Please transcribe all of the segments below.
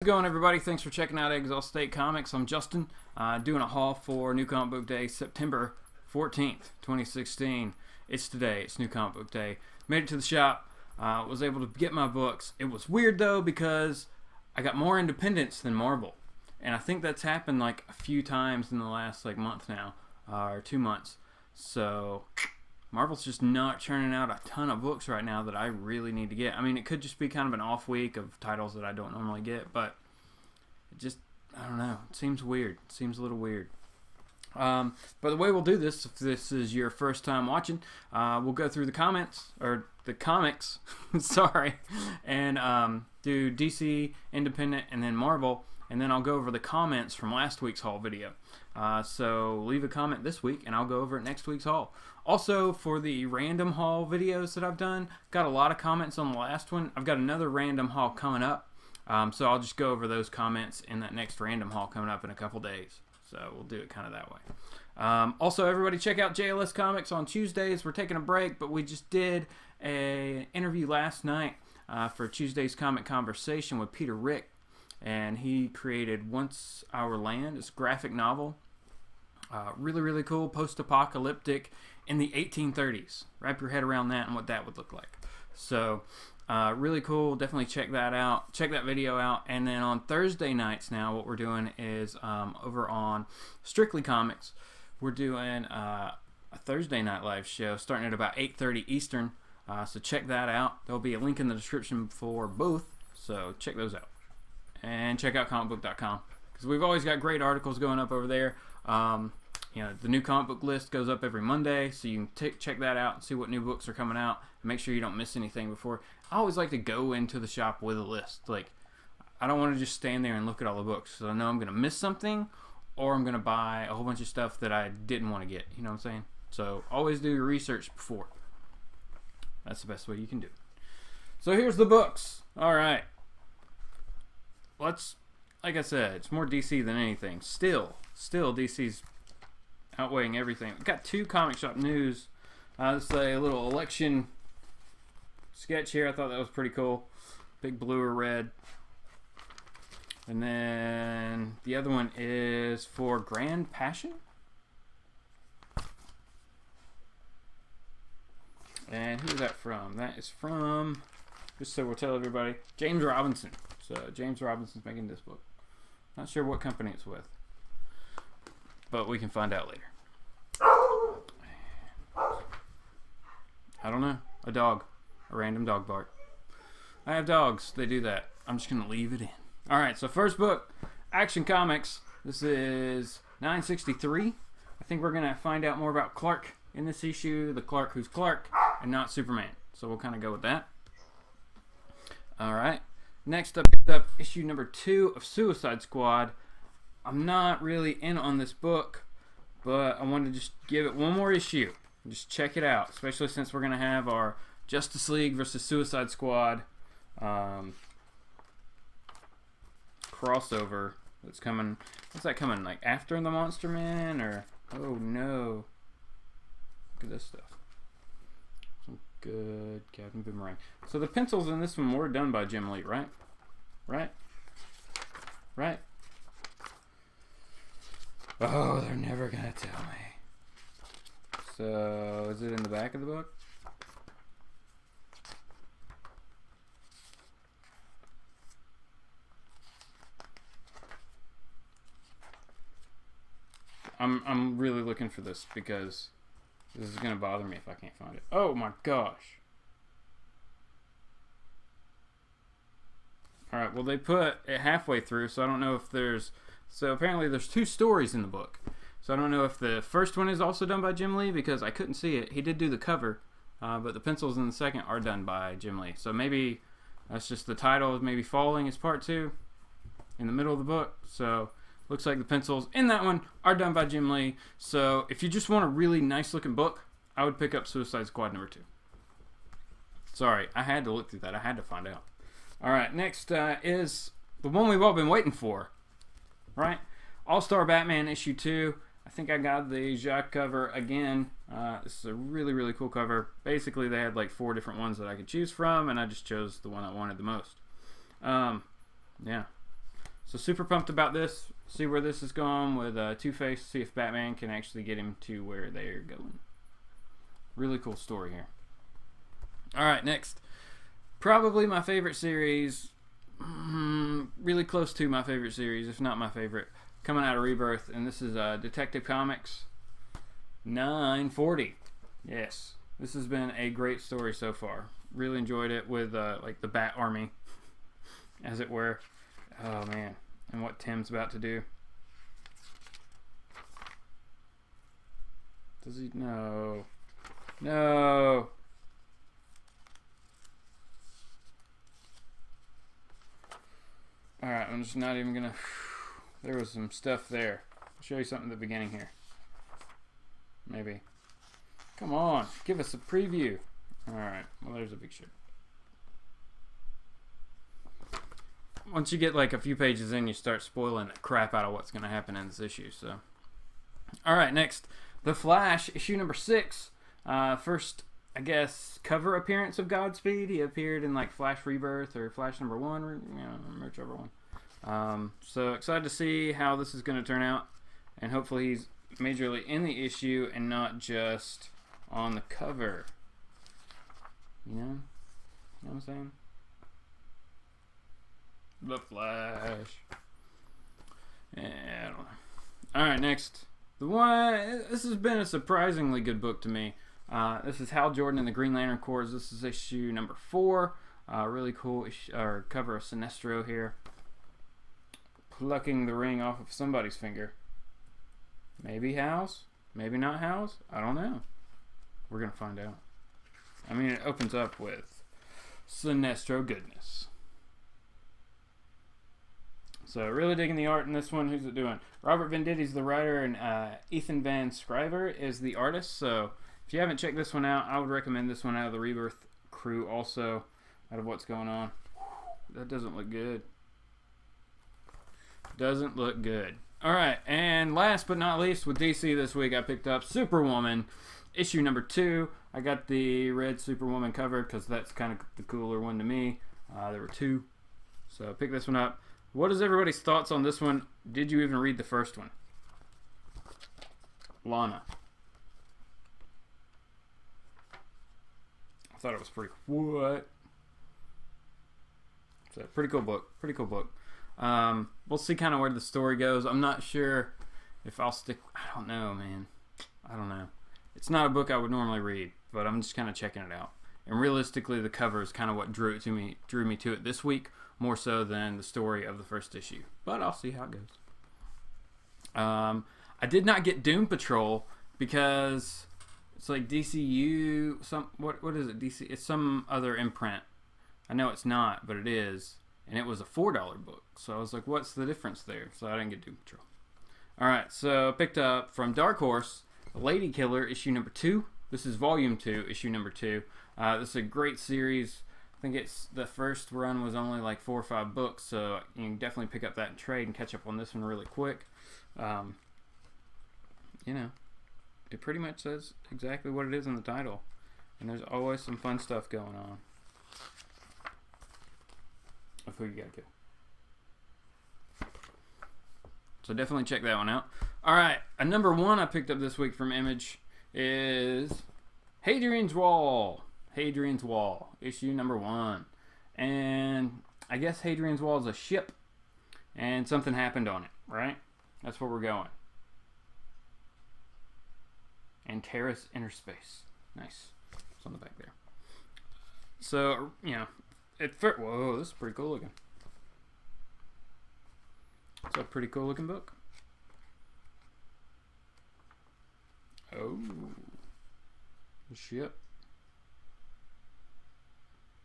going, everybody? Thanks for checking out Exile Comics. I'm Justin, doing a haul for New Comic Book Day, September 14th, 2016. It's today. It's New Comic Book Day. Made it to the shop. Was able to get my books. It was weird, though, because I got more independents than Marvel. And I think that's happened like a few times in the last month now, or 2 months. So Marvel's just not churning out a ton of books right now that I really need to get. I mean, it could just be kind of an off week of titles that I don't normally get, but it just, I don't know. It seems weird. It seems a little weird. But the way we'll do this, if this is your first time watching, we'll go through the comics, sorry, and do DC, Independent, and then Marvel, and then I'll go over the comments from last week's haul video. So leave a comment this week, and I'll go over it next week's haul. Also, for the random haul videos that I've done, got a lot of comments on the last one. I've got another random haul coming up, so I'll just go over those comments in that next random haul coming up in a couple days. So we'll do it kind of that way. Also, everybody check out JLS Comics on Tuesdays. We're taking a break, but we just did an interview last night for Tuesday's ComiConversation with Peter Rick, and he created Once Our Land. It's a graphic novel. Really, really cool, post-apocalyptic in the 1830s. Wrap your head around that and what that would look like. So, really cool. Definitely check that out. Check that video out. And then on Thursday nights now, what we're doing is over on Strictly Comics, we're doing a Thursday night live show starting at about 8:30 Eastern. So check that out. There'll be a link in the description for both. So check those out. And check out comicbook.com, because we've always got great articles going up over there. The new comic book list goes up every Monday, so you can check that out and see what new books are coming out. Make sure you don't miss anything before. I always like to go into the shop with a list. Like, I don't want to just stand there and look at all the books, so I know I'm going to miss something, or I'm going to buy a whole bunch of stuff that I didn't want to get. You know what I'm saying? So always do your research before. That's the best way you can do it. So here's the books. All right. Like I said, it's more DC than anything. Still DC's outweighing everything. We've got 2 comic shop news. This is a little election sketch here. I thought that was pretty cool. Big blue or red. And then the other one is for Grand Passion. And who's that from? That is from, just so we'll tell everybody, James Robinson. So James Robinson's making this book. Not sure what company it's with, but we can find out later. I don't know. A dog. A random dog bark. I have dogs. They do that. I'm just going to leave it in. Alright, so first book, Action Comics. This is 963. I think we're going to find out more about Clark in this issue. The Clark who's Clark and not Superman. So we'll kind of go with that. Alright. Next up, issue number 2 of Suicide Squad. I'm not really in on this book, but I wanted to just give it one more issue. Just check it out, especially since we're going to have our Justice League versus Suicide Squad crossover that's coming. What's that coming, like after the Monster Man? Or, oh no. Look at this stuff. Some good Captain Boomerang. So the pencils in this one were done by Jim Lee, right? Right? Oh, they're never gonna tell me. So, is it in the back of the book? I'm really looking for this, because this is gonna bother me if I can't find it. Oh my gosh. Alright, well, they put it halfway through, so I don't know if there's... So apparently there's 2 stories in the book. So I don't know if the first one is also done by Jim Lee, because I couldn't see it. He did do the cover, but the pencils in the second are done by Jim Lee. So maybe that's just the title is maybe Falling as part 2 in the middle of the book. So looks like the pencils in that one are done by Jim Lee. So if you just want a really nice looking book, I would pick up Suicide Squad number 2. Sorry, I had to look through that. I had to find out. Alright, next is the one we've all been waiting for, right? All-Star Batman issue 2. I think I got the Jacques cover again. This is a really, really cool cover. Basically, they had like 4 different ones that I could choose from, and I just chose the one I wanted the most. Yeah. So super pumped about this. See where this is going with Two-Face. See if Batman can actually get him to where they're going. Really cool story here. Alright, next. Probably my favorite series. Really close to my favorite series, if not my favorite. Coming out of Rebirth, and this is Detective Comics 940. Yes, this has been a great story so far. Really enjoyed it with like the Bat Army, as it were. Oh man, and what Tim's about to do. Does he? No. No. Alright, I'm just not even gonna. There was some stuff there. I'll show you something at the beginning here. Maybe. Come on, give us a preview. Alright, well there's a big ship. Once you get like a few pages in, you start spoiling the crap out of what's going to happen in this issue. So, alright, next. The Flash, issue number 6. First, I guess, cover appearance of Godspeed. He appeared in like Flash Rebirth or Flash number 1, or, whichever one. So excited to see how this is going to turn out. And hopefully he's majorly in the issue and not just on the cover. You know what I'm saying? The Flash. Yeah, I don't know. Alright, next. The one, this has been a surprisingly good book to me. This is Hal Jordan and the Green Lantern Corps. This is issue number 4. Really cool cover of Sinestro here. Plucking the ring off of somebody's finger. Maybe Hal's? Maybe not Hal's? I don't know. We're going to find out. I mean, it opens up with Sinestro goodness. So, really digging the art in this one. Who's it doing? Robert Venditti's the writer, and Ethan Van Sciver is the artist. So, if you haven't checked this one out, I would recommend this one out of the Rebirth crew also, out of what's going on. That doesn't look good. Doesn't look good. Alright, and last but not least, with DC this week, I picked up Superwoman, issue number 2. I got the red Superwoman cover because that's kind of the cooler one to me. There were 2. So, pick this one up. What is everybody's thoughts on this one? Did you even read the first one? Lana. I thought it was pretty. What? So, pretty cool book. Pretty cool book. We'll see kind of where the story goes. I'm not sure if I'll stick. I don't know, man. I don't know. It's not a book I would normally read, but I'm just kind of checking it out. And realistically, the cover is kind of what drew me to it this week, more so than the story of the first issue. But I'll see how it goes. I did not get Doom Patrol because it's like DCU. What is it? DC? It's some other imprint. I know it's not, but it is. And it was a $4 book. So I was like, what's the difference there? So I didn't get Doom Patrol. Alright, so I picked up from Dark Horse, Lady Killer, issue number 2. This is volume 2, issue number 2. This is a great series. I think the first run was only like 4 or 5 books, so you can definitely pick up that and trade and catch up on this one really quick. It pretty much says exactly what it is in the title. And there's always some fun stuff going on. Of who you gotta kill. So definitely check that one out. Alright, a number 1 I picked up this week from Image is Hadrian's Wall. Hadrian's Wall, issue number 1. And I guess Hadrian's Wall is a ship, and something happened on it, right? That's where we're going. Antares Inner Space. Nice. It's on the back there. So, whoa, this is pretty cool looking. It's a pretty cool looking book. Oh. The ship.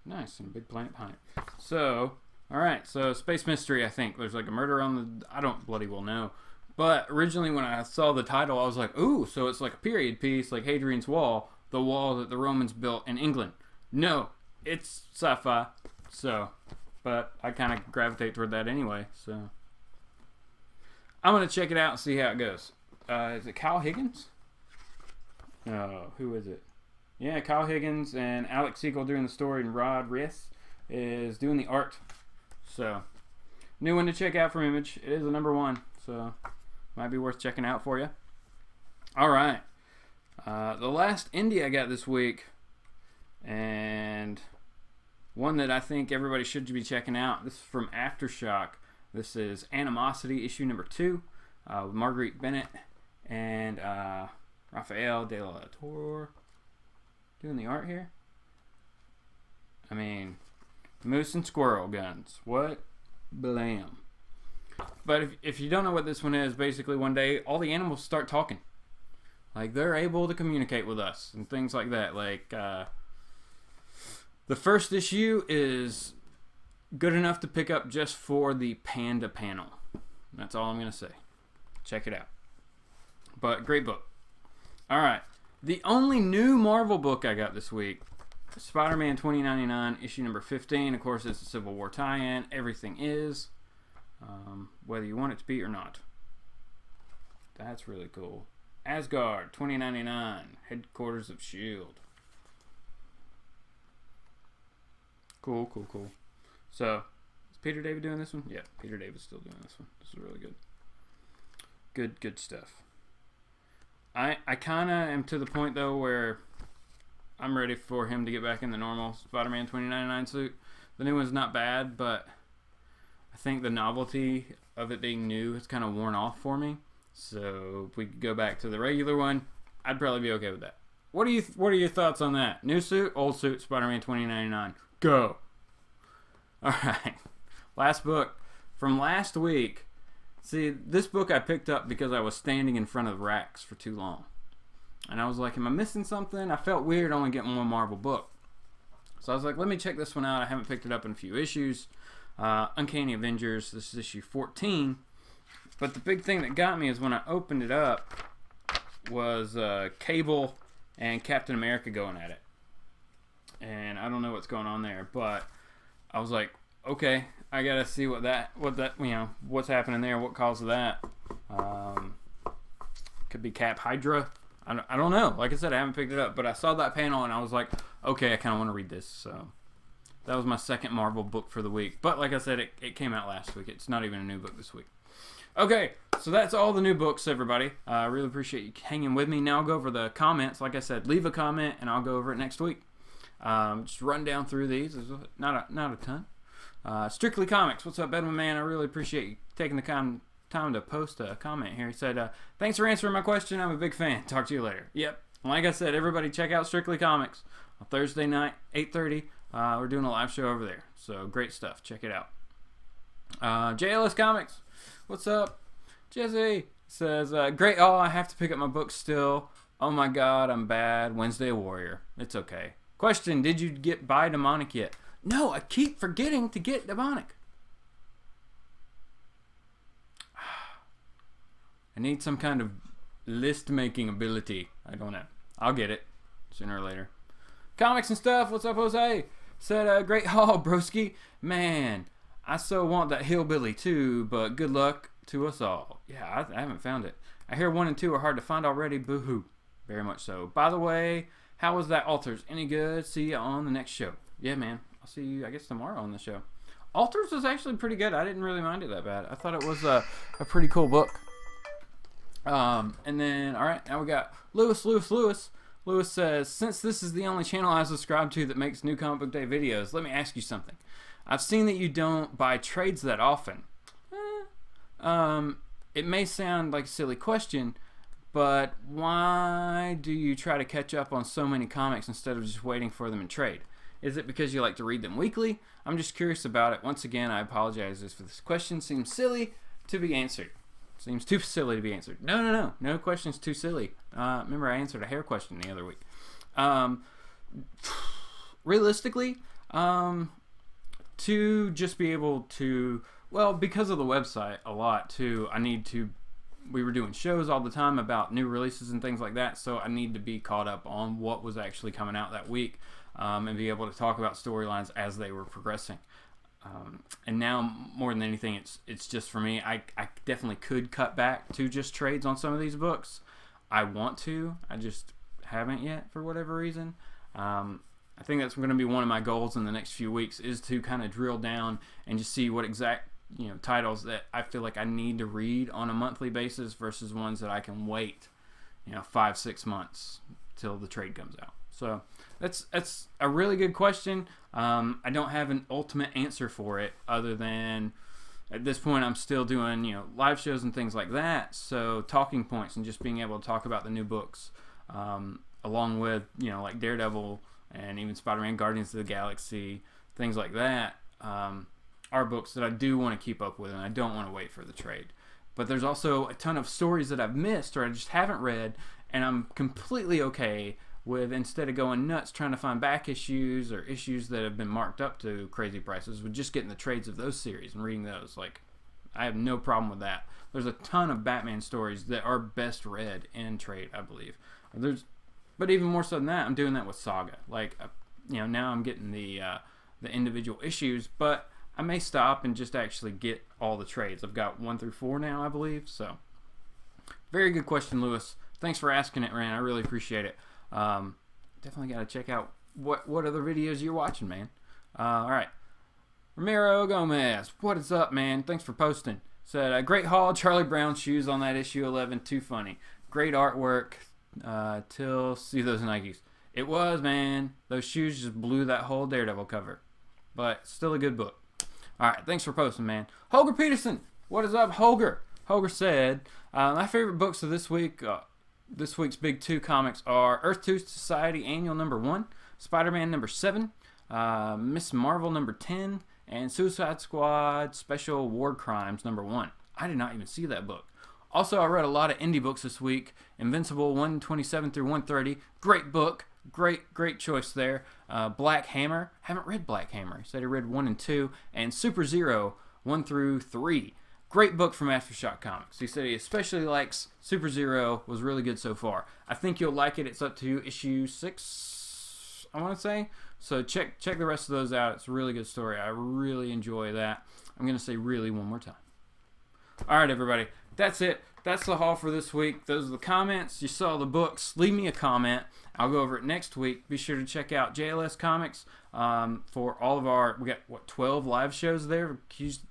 Nice, and a big planet behind it. So, alright, so Space Mystery, I think. There's like a murder on the... I don't bloody well know. But originally when I saw the title, I was like, ooh, so it's like a period piece, like Hadrian's Wall, the wall that the Romans built in England. No, it's sci-fi. So, but I kind of gravitate toward that anyway, so. I'm going to check it out and see how it goes. Is it Kyle Higgins? Who is it? Yeah, Kyle Higgins and Alex Siegel doing the story, and Rod Riss is doing the art. So, new one to check out from Image. It is a number 1, so might be worth checking out for you. All right. The last indie I got this week, and one that I think everybody should be checking out. This is from Aftershock. This is Animosity, issue number 2, with Marguerite Bennett and Rafael de la Torre doing the art here. I mean, moose and squirrel guns. What? Blam. But if you don't know what this one is, basically one day all the animals start talking. Like, they're able to communicate with us and things like that. Like, the first issue is good enough to pick up just for the panda panel. That's all I'm going to say. Check it out. But great book. All right. The only new Marvel book I got this week, Spider-Man 2099, issue number 15. Of course, it's a Civil War tie-in. Everything is, whether you want it to be or not. That's really cool. Asgard 2099, headquarters of S.H.I.E.L.D. Cool. So, is Peter David doing this one? Yeah, Peter David's still doing this one. This is really good. Good stuff. I kind of am to the point, though, where I'm ready for him to get back in the normal Spider-Man 2099 suit. The new one's not bad, but I think the novelty of it being new has kind of worn off for me. So if we could go back to the regular one, I'd probably be okay with that. What are your thoughts on that? New suit, old suit, Spider-Man 2099. Go. All right. Last book from last week. See, this book I picked up because I was standing in front of racks for too long. And I was like, am I missing something? I felt weird only getting one Marvel book. So I was like, let me check this one out. I haven't picked it up in a few issues. Uncanny Avengers. This is issue 14. But the big thing that got me is when I opened it up was Cable and Captain America going at it. And I don't know what's going on there, but I was like, okay, I gotta see what that what's happening there, what caused that. Could be Cap Hydra. I don't know. Like I said, I haven't picked it up, but I saw that panel and I was like, okay, I kind of want to read this. So that was my second Marvel book for the week. But like I said, it came out last week. It's not even a new book this week. Okay, so that's all the new books, everybody. I really appreciate you hanging with me. Now I'll go over the comments. Like I said, leave a comment, and I'll go over it next week. Just run down through these. There's not a ton. Strictly Comics. What's up, Edwin, man? I really appreciate you taking the time to post a comment here. He said, thanks for answering my question. I'm a big fan. Talk to you later. Yep. Like I said, everybody check out Strictly Comics on Thursday night, 8:30. We're doing a live show over there. So great stuff. Check it out. JLS Comics. What's up? Jesse says, great. Oh, I have to pick up my book still. Oh my God, I'm bad. Wednesday Warrior. It's okay. Question, did you buy Demonic yet? No, I keep forgetting to get Demonic. I need some kind of list-making ability. I don't know. I'll get it sooner or later. Comics and stuff. What's up, Jose? Said, great haul, broski. Man, I so want that hillbilly too, but good luck to us all. Yeah, I haven't found it. I hear 1 and 2 are hard to find already. Boo-hoo. Very much so. By the way, how was that Alters? Any good? See you on the next show. Yeah, man. I'll see you, I guess, tomorrow on the show. Alters was actually pretty good. I didn't really mind it that bad. I thought it was a pretty cool book. And then, all right, now we got Lewis. Lewis says, since this is the only channel I subscribe to that makes New Comic Book Day videos, let me ask you something. I've seen that you don't buy trades that often. It may sound like a silly question, but why do you try to catch up on so many comics instead of just waiting for them in trade? Is it because you like to read them weekly? I'm just curious about it. Once again, I apologize if this question seems silly to be answered. Seems too silly to be answered. No. No question's too silly. Remember, I answered a hair question the other week. Realistically, to just be able to, well, because of the website a lot too, we were doing shows all the time about new releases and things like that, so I need to be caught up on what was actually coming out that week, and be able to talk about storylines as they were progressing. And now, more than anything, it's just for me. I definitely could cut back to just trades on some of these books. I want to. I just haven't yet for whatever reason. I think that's going to be one of my goals in the next few weeks, is to kind of drill down and just see what titles that I feel like I need to read on a monthly basis versus ones that I can wait 5-6 months till the trade comes out. So that's a really good question. I don't have an ultimate answer for it other than at this point I'm still doing live shows and things like that. So talking points and just being able to talk about the new books, along with like Daredevil and even Spider-Man, Guardians of the Galaxy, things like that, are books that I do want to keep up with and I don't want to wait for the trade. But there's also a ton of stories that I've missed or I just haven't read, and I'm completely okay with, instead of going nuts trying to find back issues or issues that have been marked up to crazy prices, with just getting the trades of those series and reading those. Like, I have no problem with that. There's a ton of Batman stories that are best read in trade, I believe. But even more so than that, I'm doing that with Saga. Like, now I'm getting the individual issues, but I may stop and just actually get all the trades. I've got 1 through 4 now, I believe. So, very good question, Lewis. Thanks for asking it, Rand. I really appreciate it. Definitely got to check out what other videos you're watching, man. All right. Ramiro Gomez, what is up, man? Thanks for posting. Said, great haul. Charlie Brown shoes on that issue 11. Too funny. Great artwork. Till see those Nikes. It was, man. Those shoes just blew that whole Daredevil cover. But still a good book. All right. Thanks for posting, man. Holger Peterson, what is up, Holger? Holger said, my favorite books of this week... this week's big 2 comics are Earth 2 Society Annual number 1, Spider-Man number 7, Miss Marvel number 10, and Suicide Squad Special War Crimes number 1. I did not even see that book. Also, I read a lot of indie books this week. Invincible 127 through 130. Great book. Great choice there. Black Hammer. Haven't read Black Hammer. He said he read 1 and 2. And Super Zero 1 through 3. Great book from Aftershock Comics. He said he especially likes Super Zero. Was really good so far. I think you'll like it. It's up to issue 6, I want to say. So check the rest of those out. It's a really good story. I really enjoy that. I'm going to say really one more time. All right, everybody. That's it. That's the haul for this week. Those are the comments. You saw the books. Leave me a comment. I'll go over it next week. Be sure to check out JLS Comics for all of our, we got, 12 live shows there.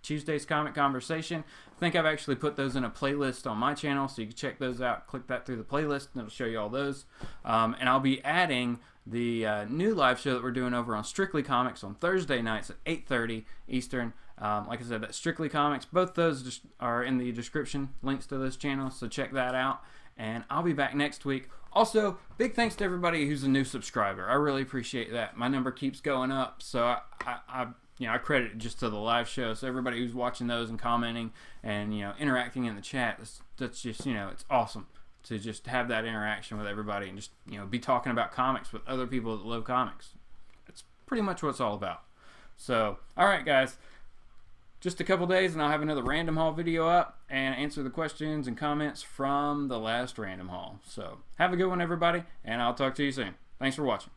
Tuesday's Comic Conversation. I think I've actually put those in a playlist on my channel, so you can check those out. Click that through the playlist, and it'll show you all those. And I'll be adding the new live show that we're doing over on Strictly Comics on Thursday nights at 8:30 Eastern. Like I said, that's Strictly Comics. Both those just are in the description, links to those channels, so check that out. And I'll be back next week. Also, big thanks to everybody who's a new subscriber. I really appreciate that. My number keeps going up, so I credit it just to the live show. So everybody who's watching those and commenting and interacting in the chat, that's just it's awesome to just have that interaction with everybody and just be talking about comics with other people that love comics. That's pretty much what it's all about. So, all right, guys. Just a couple days and I'll have another random haul video up and answer the questions and comments from the last random haul. So have a good one, everybody, and I'll talk to you soon. Thanks for watching.